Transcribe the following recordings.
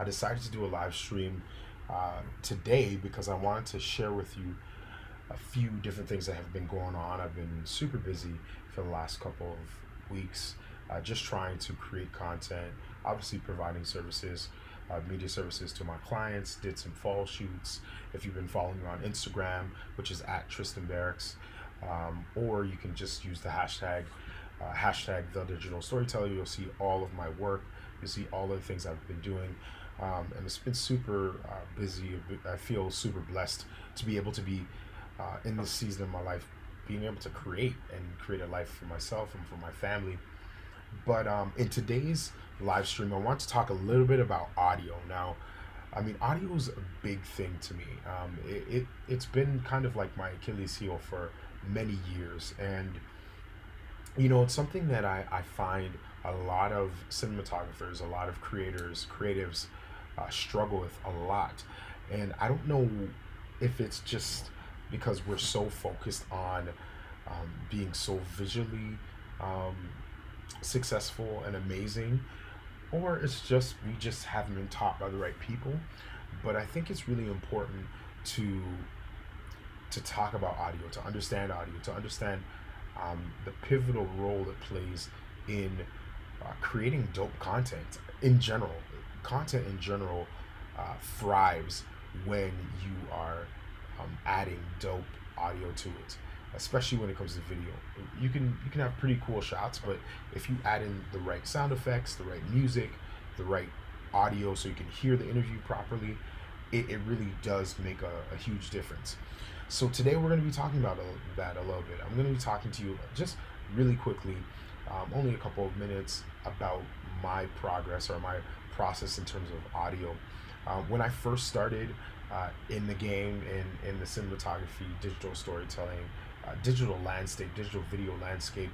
I decided to do a live stream today because I wanted to share with you a few different things that have been going on. I've been super busy for the last couple of weeks, just trying to create content, obviously providing services, media services to my clients, did some fall shoots. If you've been following me on Instagram, which is at Tristan Barracks, or you can just use the hashtag the digital storyteller. You'll see all of my work. You'll see all of the things I've been doing. And it's been super busy. I feel super blessed to be able to be in this season of my life, being able to create a life for myself and for my family. But in today's live stream, I want to talk a little bit about audio. Now, I mean, audio is a big thing to me. It's been kind of like my Achilles heel for many years, and it's something that I find a lot of cinematographers, a lot of creatives struggle with a lot. And I don't know if it's just because we're so focused on being so visually um, successful and amazing, or it's just we just haven't been taught by the right people. But I think it's really important to talk about audio, to understand the pivotal role it plays in creating dope content in general. Content in general thrives when you are adding dope audio to it, especially when it comes to video. You can have pretty cool shots, but if you add in the right sound effects, the right music, the right audio, so you can hear the interview properly, it really does make a huge difference. So today we're going to be talking about that a little bit. I'm going to be talking to you just really quickly, only a couple of minutes, about my progress or my process in terms of audio. When I first started in the game, in the cinematography, digital storytelling, digital landscape, digital video landscape,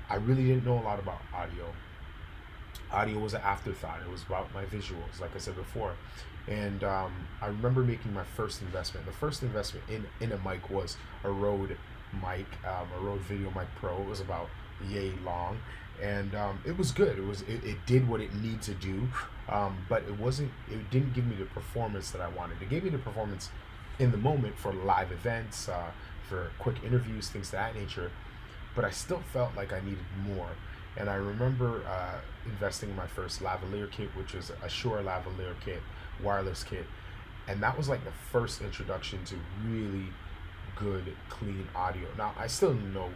I really didn't know a lot about audio. Audio was an afterthought. It was about my visuals, like I said before. And I remember making my first investment. The first investment in a mic was a Rode mic, a Rode Video Mic Pro. It was about yay long, and it was good. It did what it needed to do, but it wasn't. It didn't give me the performance that I wanted. It gave me the performance in the moment for live events, for quick interviews, things of that nature. But I still felt like I needed more. And I remember investing in my first lavalier kit, which was a Shure lavalier kit, wireless kit. And that was like the first introduction to really good, clean audio. Now, I still didn't know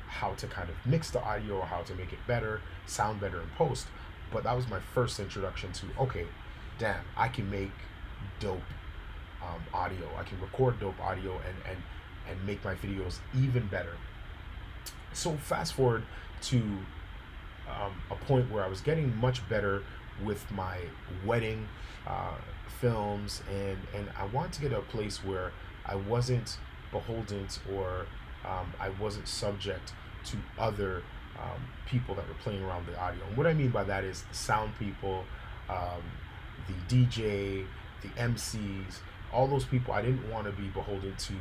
how to kind of mix the audio or how to make it better, sound better in post. But that was my first introduction to, okay, damn, I can make dope audio. I can record dope audio and make my videos even better. So fast forward to a point where I was getting much better with my wedding films, and I wanted to get to a place where I wasn't beholden, or I wasn't subject to other people that were playing around the audio. And what I mean by that is the sound people, um, the DJ, the MCs, all those people. I didn't want to be beholden to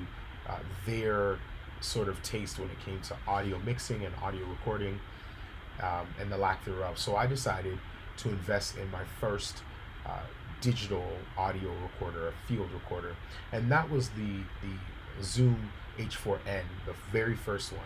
their sort of taste when it came to audio mixing and audio recording, and the lack thereof. So I decided to invest in my first digital audio recorder, a field recorder, and that was the Zoom H4n, the very first one.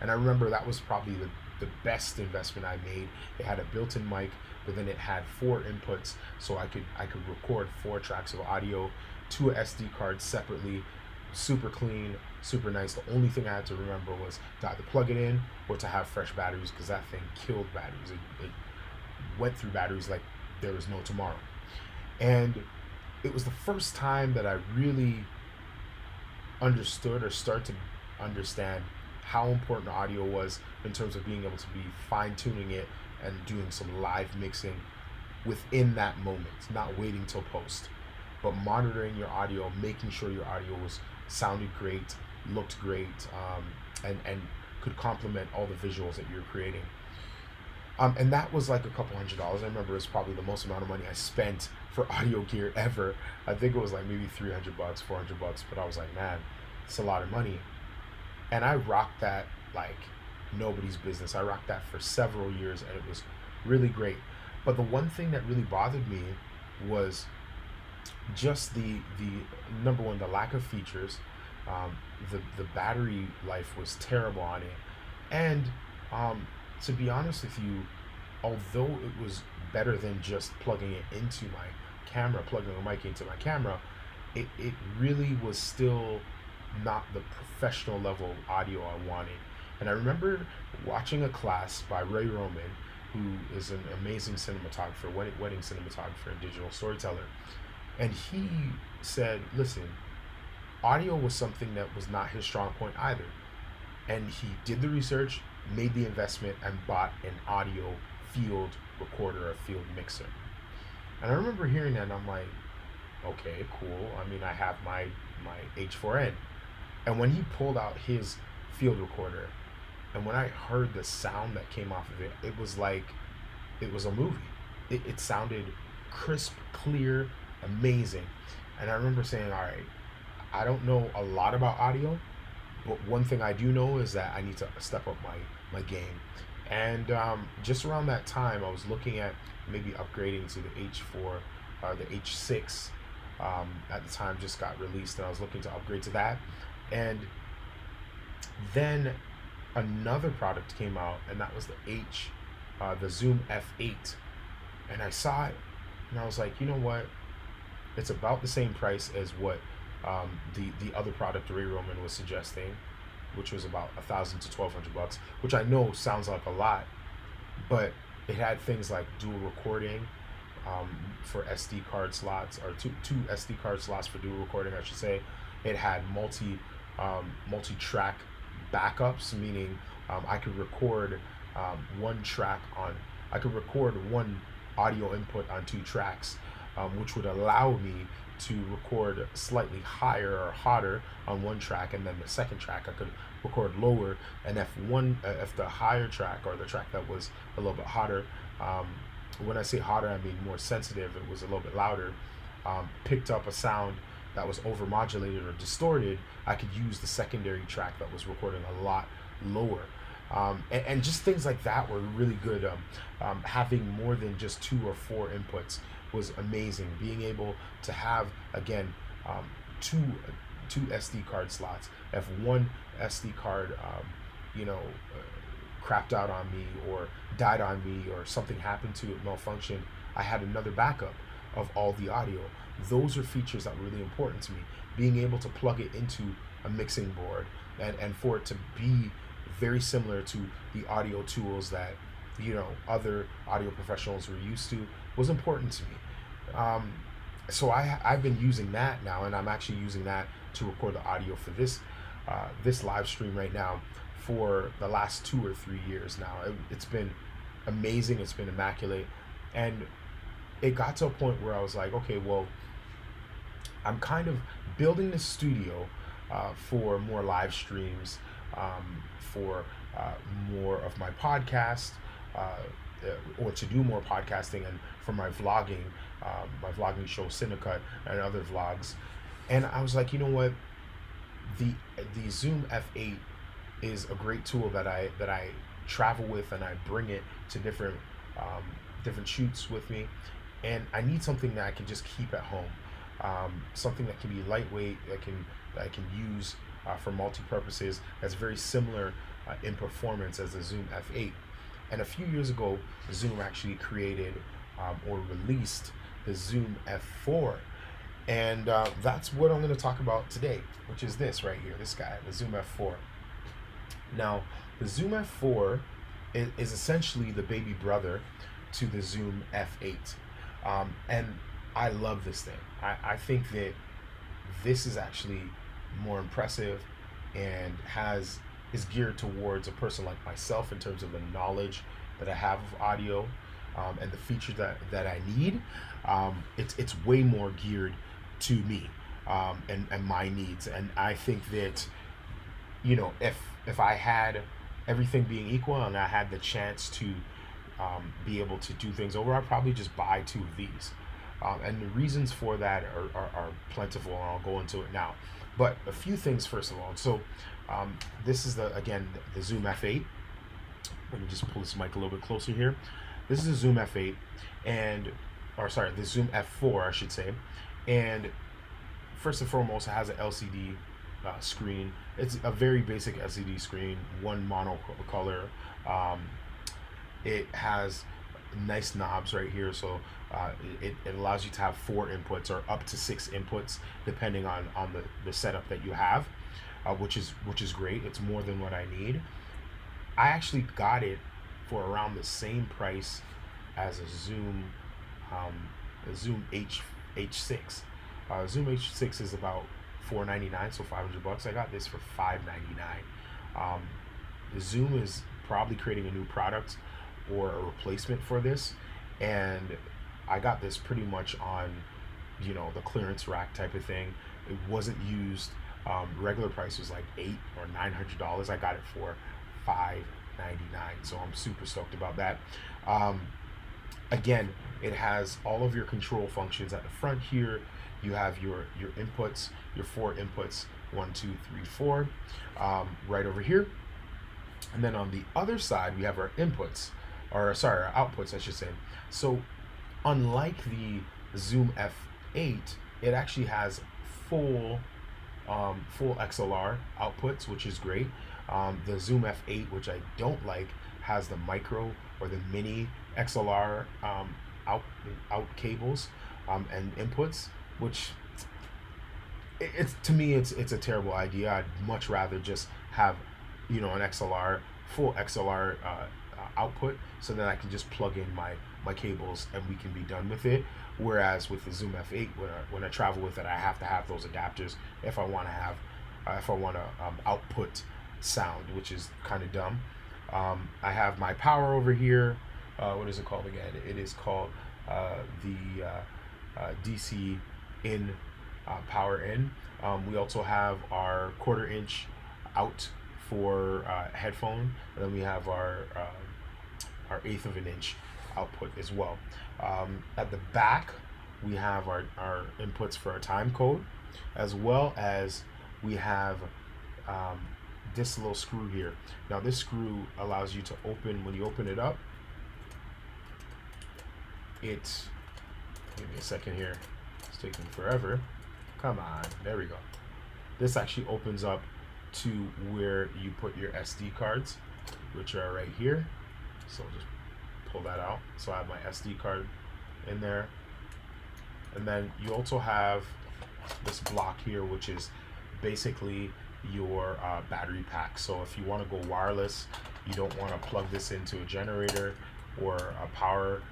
And I remember that was probably the best investment I made. It had a built-in mic, but then it had 4 inputs, so I could record 4 tracks of audio to a SD card separately. Super clean, super nice. The only thing I had to remember was to either plug it in or to have fresh batteries, because that thing killed batteries. It went through batteries like there was no tomorrow. And it was the first time that I really understood, or started to understand, how important audio was in terms of being able to be fine-tuning it and doing some live mixing within that moment, not waiting till post, but monitoring your audio, making sure your audio sounded great, looked great, and could complement all the visuals that you're creating. And that was like a couple $100s. I remember it's probably the most amount of money I spent for audio gear ever. I think it was like maybe $300, $400, but I was like, man, it's a lot of money. And I rocked that like nobody's business. I rocked that for several years, and it was really great. But the one thing that really bothered me was just the number one, the lack of features. um, the battery life was terrible on it, and um, to be honest with you, although it was better than just plugging it into my camera, plugging a mic into my camera, it really was still not the professional level audio I wanted. And I remember watching a class by Ray Roman, who is an amazing cinematographer, wedding cinematographer and digital storyteller. And he said, listen, audio was something that was not his strong point either. And he did the research, made the investment, and bought an audio field recorder, a field mixer. And I remember hearing that, and I'm like, okay, cool. I mean, I have my H4n. And when he pulled out his field recorder, and when I heard the sound that came off of it, it was like it was a movie. It sounded crisp, clear, amazing. And I remember saying, all right, I don't know a lot about audio, but one thing I do know is that I need to step up my game. And just around that time, I was looking at maybe upgrading to the H4, the H6. At the time, just got released, and I was looking to upgrade to that. And then another product came out, and that was the Zoom F8. And I saw it, and I was like, you know what? It's about the same price as what the other product Ray Roman was suggesting, which was about $1,000 to $1,200, which I know sounds like a lot, but it had things like dual recording for SD card slots, or two SD card slots for dual recording, I should say. It had multi-track backups, meaning I could record one track on, I could record one audio input on two tracks, which would allow me to record slightly higher or hotter on one track, and then the second track I could record lower. And if the higher track, or the track that was a little bit hotter, when I say hotter, I mean more sensitive, it was a little bit louder, picked up a sound that was overmodulated or distorted, I could use the secondary track that was recording a lot lower. And just things like that were really good. Having more than just two or four inputs was amazing. Being able to have, again, two SD card slots. If one SD card, crapped out on me or died on me, or something happened to it, malfunction, I had another backup of all the audio. Those are features that were really important to me. Being able to plug it into a mixing board, and for it to be very similar to the audio tools that other audio professionals were used to, was important to me. So I've been using that now, and I'm actually using that to record the audio for this live stream right now for the last 2 or 3 years now. It's been amazing. It's been immaculate. And it got to a point where I was like, okay, well, I'm kind of building this studio for more live streams, for more of my podcast, or to do more podcasting, and for my vlogging show Cinecut, and other vlogs. And I was like, you know what, the Zoom F8 is a great tool that I travel with, and I bring it to different shoots with me. And I need something that I can just keep at home, something that can be lightweight, that I can use for multi-purposes, that's very similar in performance as the Zoom F8. And a few years ago, Zoom actually created or released the Zoom F4. And that's what I'm going to talk about today, which is this right here, this guy, the Zoom F4. Now, the Zoom F4 is essentially the baby brother to the Zoom F8. And I love this thing. I think that this is actually more impressive, and is geared towards a person like myself in terms of the knowledge that I have of audio, and the features that I need. It's way more geared to me, and my needs. And I think that, if I had everything being equal, and I had the chance to be able to do things over, I'd probably just buy 2 of these. And the reasons for that are plentiful, and I'll go into it now. But a few things first of all. So this is the Zoom F8. Let me just pull this mic a little bit closer here. This is the Zoom F8, the Zoom F4, I should say. And first and foremost, it has an LCD screen. It's a very basic LCD screen, one monocolor. Um, it has nice knobs right here, so it allows you to have 4 inputs or up to 6 inputs depending on the setup that you have, which is great. It's more than what I need. I actually got it for around the same price as um, a Zoom H6. Zoom H6 is about 499, so $500. I got this for 599. Um, Zoom is probably creating a new product or a replacement for this, and I got this pretty much on, the clearance rack type of thing. It wasn't used. Regular price was like $800 or $900. I got it for 599, so I'm super stoked about that. Um, Again, it has all of your control functions at the front here. You have your inputs, your 4 inputs, 1, 2, 3, 4, right over here. And then on the other side, we have our inputs, or sorry, our outputs, I should say. So unlike the Zoom F8, it actually has full full XLR outputs, which is great. The Zoom F8, which I don't like, has the micro or the mini XLR out out cables and inputs, which it's to me it's a terrible idea. I'd much rather just have an XLR full XLR output, so that I can just plug in my cables and we can be done with it. Whereas with the Zoom F8, when I travel with it, I have to have those adapters if I want to have if I want to output sound, which is kind of dumb. I have my power over here. What is it called again? It is called the DC in power in. We also have our 1/4 inch out for headphone, and then we have our 1/8 of an inch output as well. At the back, we have our inputs for our time code, as well as we have um, this little screw here. Now this screw allows you to open, when you open it up, it, give me a second here, it's taking forever. Come on, there we go. This actually opens up to where you put your SD cards, which are right here. So just pull that out. So I have my SD card in there. And then you also have this block here, which is basically your battery pack. So if you want to go wireless, you don't want to plug this into a generator or a power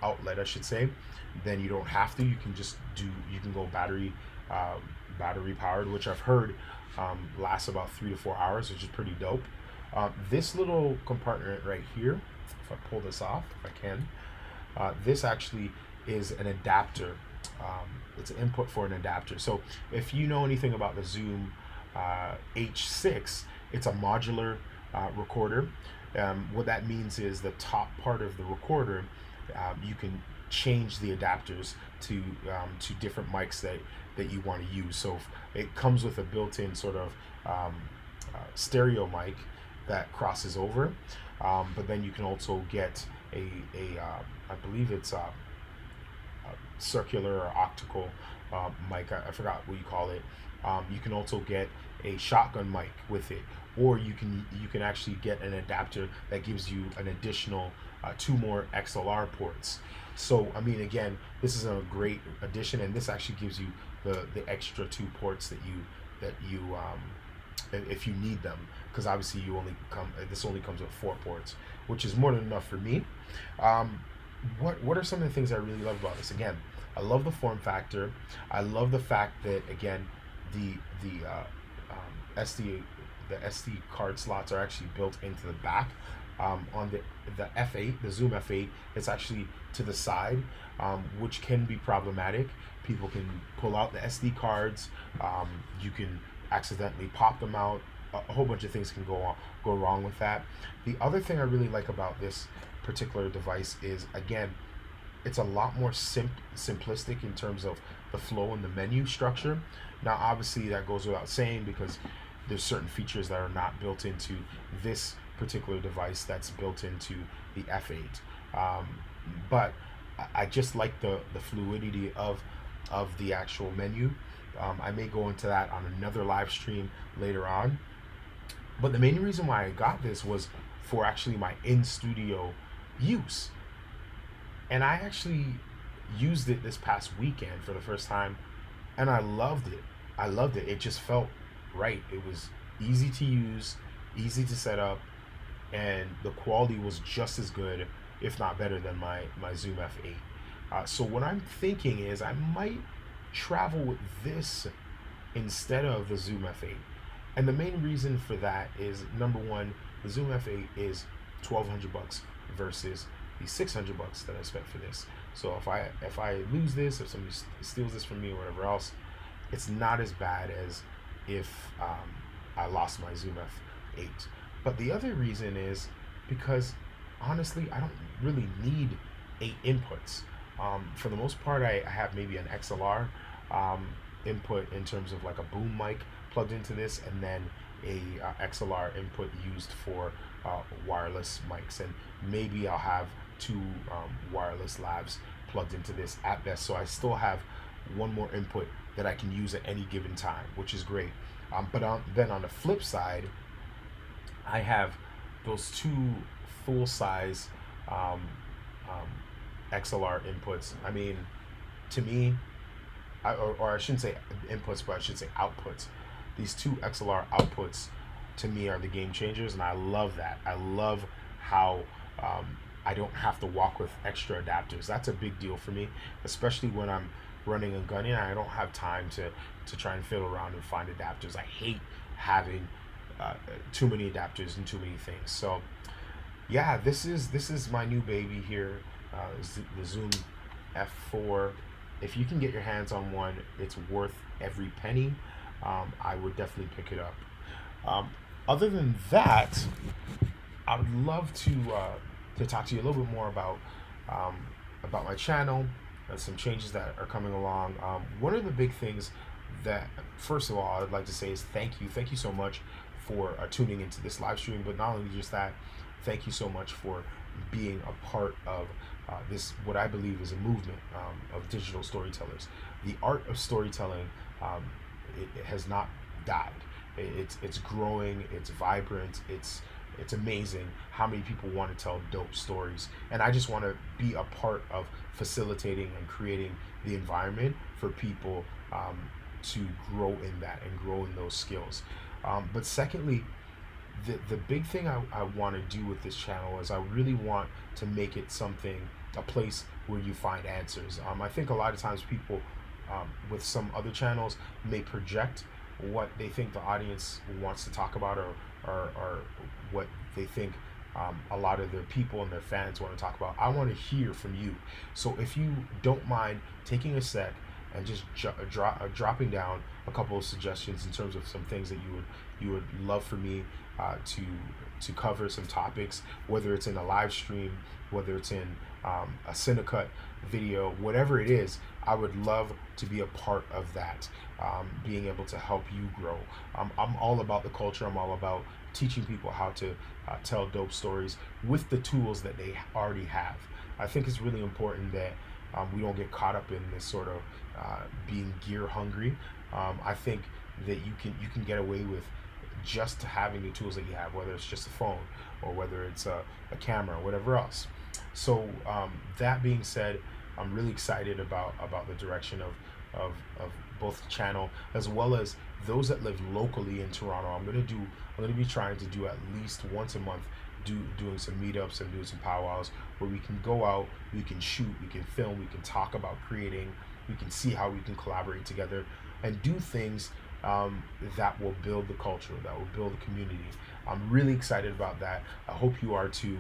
outlet, I should say, then you don't have to. You can go battery powered, which I've heard lasts about 3 to 4 hours, which is pretty dope. This little compartment right here, if I pull this off, if I can, this actually is an adapter. It's an input for an adapter. So if you know anything about the Zoom H6, it's a modular recorder. What that means is the top part of the recorder, you can change the adapters to different mics that you want to use. So it comes with a built-in sort of stereo mic that crosses over, but then you can also get I believe it's a circular or optical mic. I forgot what you call it. You can also get a shotgun mic with it, or you can actually get an adapter that gives you an additional 2 more XLR ports. So I mean, again, this is a great addition, and this actually gives you the extra 2 ports that you if you need them, because obviously this only comes with 4 ports, which is more than enough for me. What are some of the things I really love about this? Again, I love the form factor. I love the fact that, again, the SD card slots are actually built into the back. On the F8, the Zoom F8, it's actually to the side, which can be problematic. People can pull out the SD cards. You can accidentally pop them out. A whole bunch of things can go wrong with that. The other thing I really like about this particular device is, again, it's a lot more simplistic in terms of the flow and the menu structure. Now obviously that goes without saying, because there's certain features that are not built into this particular device that's built into the F8. But I just like the fluidity of the actual menu. I may go into that on another live stream later on. But the main reason why I got this was for actually my in studio use. And I actually used it this past weekend for the first time, and I loved it. I loved it. It just felt right. It was easy to use, easy to set up, and the quality was just as good, if not better, than my Zoom F8. So what I'm thinking is I might travel with this instead of the Zoom F8. And the main reason for that is, number one, the Zoom F8 is 1,200 bucks versus the 600 bucks that I spent for this. So if I lose this, if somebody steals this from me or whatever else, it's not as bad as if I lost my Zoom F8. But the other reason is because honestly, I don't really need 8 inputs. For the most part, I have maybe an XLR input in terms of like a boom mic plugged into this, and then a XLR input used for wireless mics, and maybe I'll have two wireless labs plugged into this at best. So I still have one more input that I can use at any given time, which is great. Then on the flip side, I have those two full size um, um, XLR inputs. I mean, to me, or I shouldn't say inputs, but I should say outputs. These two XLR outputs to me are the game changers, and I love that. I love how I don't have to walk with extra adapters. That's a big deal for me, especially when I'm running and gunning. I don't have time to try and fiddle around and find adapters. I hate having too many adapters and too many things. So yeah, this is my new baby here, the Zoom F4. If you can get your hands on one, it's worth every penny. I would definitely pick it up. Um, Other than that, I would love to talk to you a little bit more um, about my channel and some changes that are coming along. One of the big things that, first of all, I'd like to say is thank you so much for tuning into this live stream. But not only just that, thank you so much for being a part of this, what I believe is a movement of digital storytellers. The art of storytelling, it has not died. It's growing. It's vibrant. It's amazing how many people want to tell dope stories, and I just want to be a part of facilitating and creating the environment for people to grow in that and grow in those skills. But secondly, the big thing I want to do with this channel is I really want to make it something, a place where you find answers. I think a lot of times people with some other channels may project what they think the audience wants to talk about, or what they think a lot of their people and their fans want to talk about. I want to hear from you. So if you don't mind taking a sec and just dropping down a couple of suggestions in terms of some things that you would love for me to cover, some topics, whether it's in a live stream, whether it's in a Cinecut video, whatever it is, I would love to be a part of that, being able to help you grow. I'm all about the culture. I'm all about teaching people how to tell dope stories with the tools that they already have. I think it's really important that we don't get caught up in this sort of being gear hungry. I think that you can get away with just having the tools that you have, whether it's just a phone or whether it's a camera or whatever else. So that being said, I'm really excited about the direction of both the channel as well as those that live locally in Toronto. I'm gonna be trying to do at least once a month, doing some meetups and doing some powwows where we can go out, we can shoot, we can film, we can talk about creating, we can see how we can collaborate together and do things that will build the culture, that will build the community. I'm really excited about that. I hope you are too.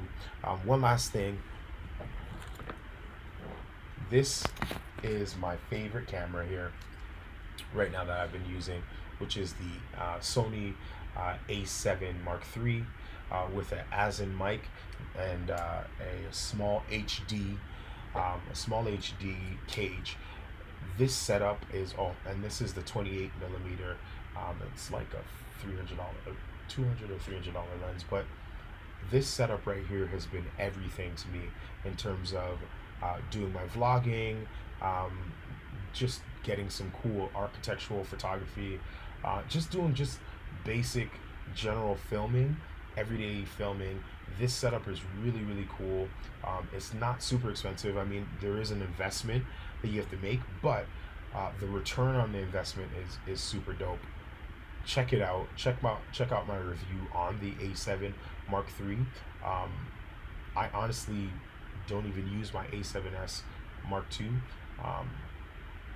One last thing. This is my favorite camera here right now that I've been using, which is the Sony A7 Mark III with an as-in mic and a small HD cage. This setup is, and this is the 28 millimeter. It's like a $300, $200 or $300 lens, but this setup right here has been everything to me in terms of doing my vlogging, um, just getting some cool architectural photography, just doing just basic general filming, everyday filming. This setup is really, really cool. It's not super expensive. I mean, there is an investment that you have to make, but the return on the investment is super dope. Check it out. Check out my review on the A7 Mark III. Um, I honestly don't even use my A7S Mark II. Um,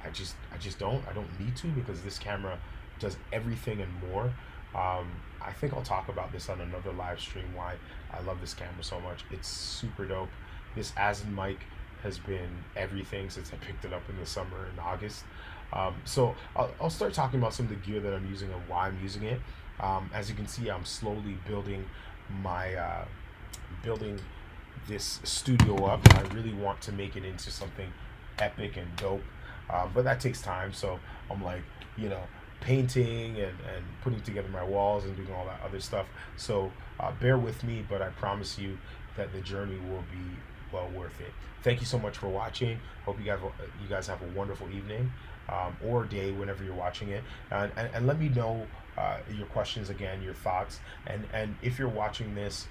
I just don't. I don't need to because this camera does everything and more. I think I'll talk about this on another live stream. Why I love this camera so much. It's super dope. This Asin mic has been everything since I picked it up in the summer in August. So I'll start talking about some of the gear that I'm using and why I'm using it. As you can see, I'm slowly my building this studio up. I really want to make it into something epic and dope, but that takes time. So I'm like, you know, painting and putting together my walls and doing all that other stuff. So bear with me, but I promise you that the journey will be well worth it. Thank you so much for watching. Hope you guys have a wonderful evening, or day whenever you're watching it, and let me know your questions again, your thoughts, and if you're watching this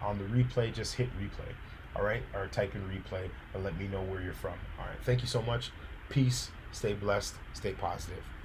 on the replay, just hit replay, all right, or type in replay and let me know where you're from. All right, thank you so much. Peace. Stay blessed. Stay positive.